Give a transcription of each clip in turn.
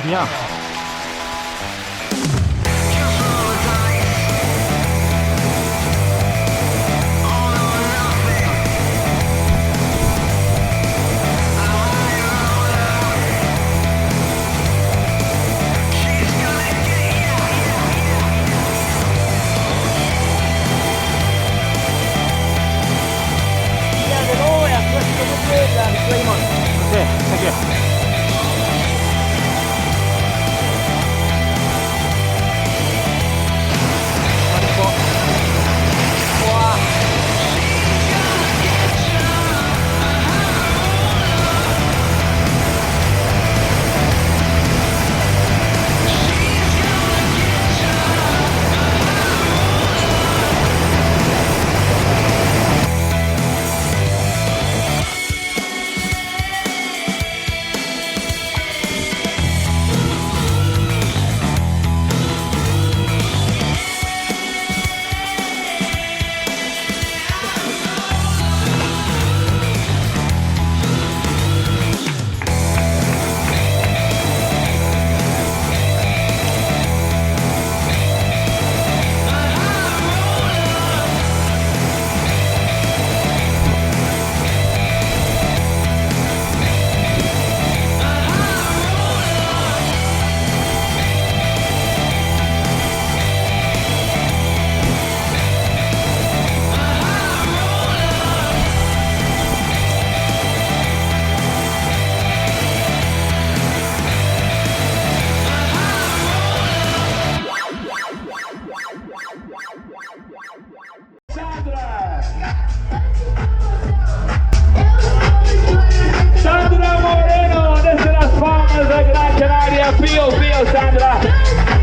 Bien. Thank you.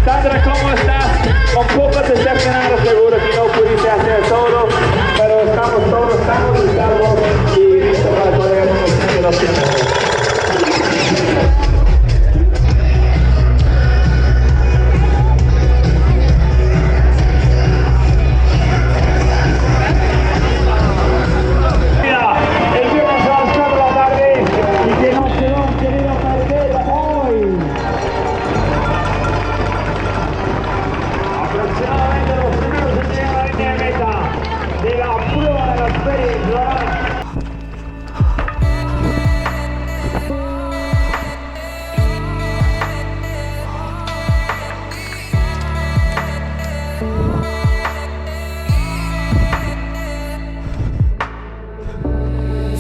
Sandra, ¿cómo estás? Un poco decepcionado, seguro que no pudiste hacer todo, pero estamos todos sanos y salvos y listos para poder hacer los tiempos.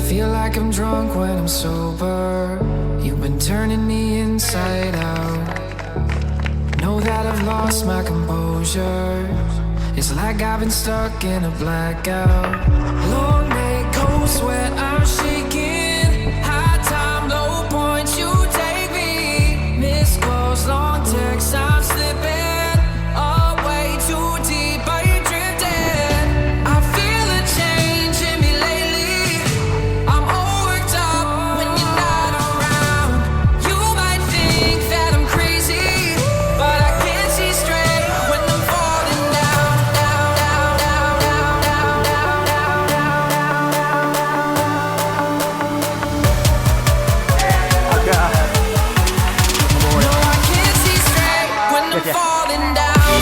Feel like I'm drunk when I'm sober. You've been turning me inside out. Know that I've lost my composure. It's like I've been stuck in a blackout. Long night, cold sweat, I'm shaking. High time, low points, you take me. Missed calls, long texts, I'm slipping away too deep. Are you drifting? I feel a change in me lately. I'm all worked up when you're not around. You might think that I'm crazy, but I can't see straight when I'm falling down, down, down, down, down, down, down, down, down, No, I can't see straight when I'm falling down.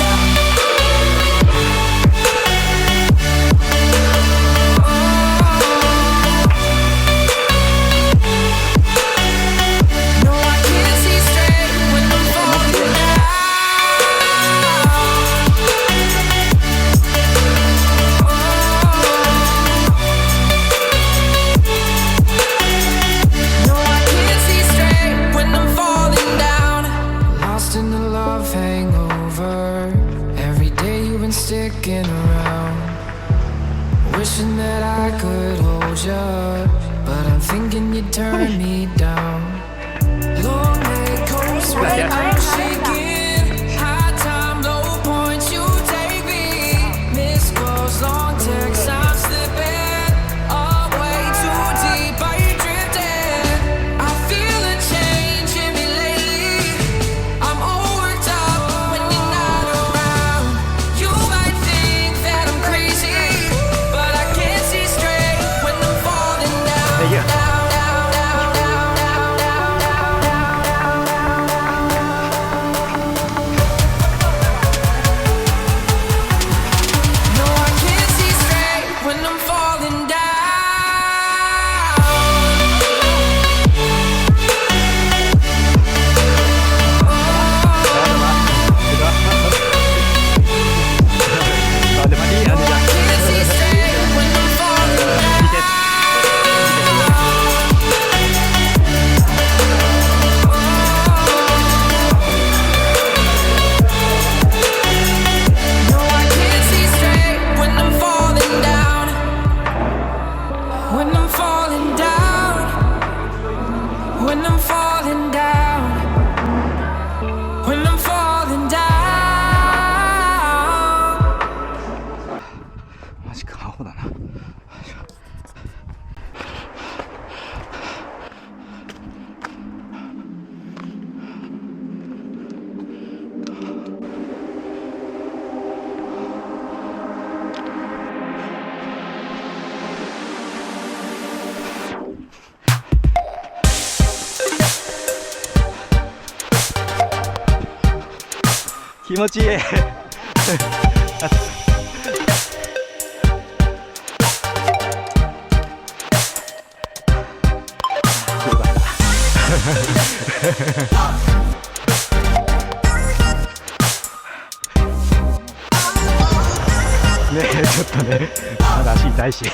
No, I can't see straight when I'm falling down. No, I can't see straight when I'm falling down. Lost in the love hangover. Every day you've been sticking around. Wishing that I could hold you, but I'm thinking you'd turn me down. Long night, cold sweat, I'm shaking. High time, low points, you take me. Missed calls, long texts, I'm slipping away too deep. Are you drifting? I feel a change in me lately. I'm all worked up when you're not around. You might think that I'm crazy, but I can't see straight when I'm falling down, Yeah. down, down, down, down, 気持ちいいねえ、ちょっとね、まだ足痛いし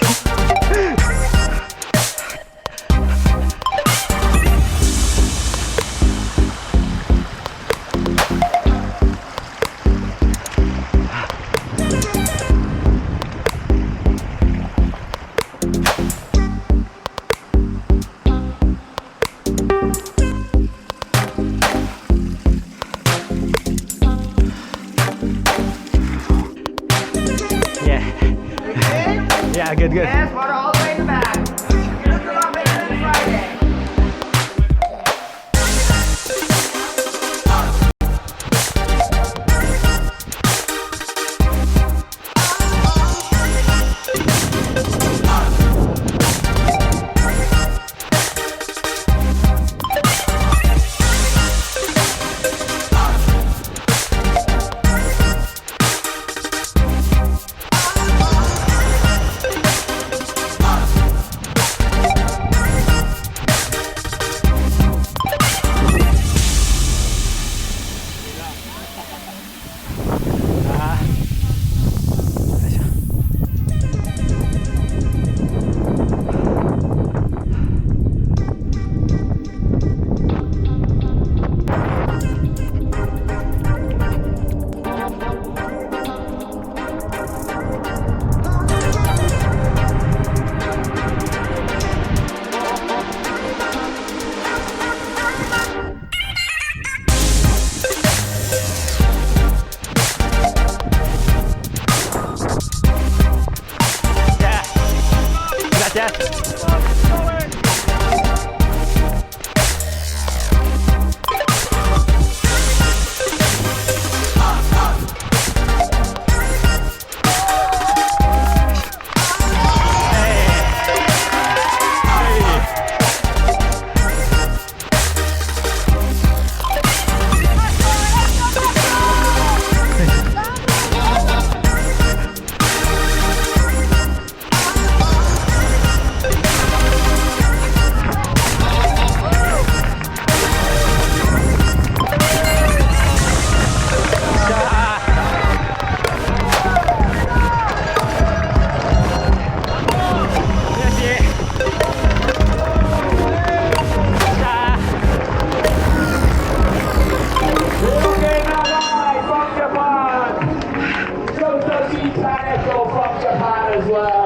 Yeah, good, good. Yes, water all the way in the back. Here's the long way to Friday. From Japan as well.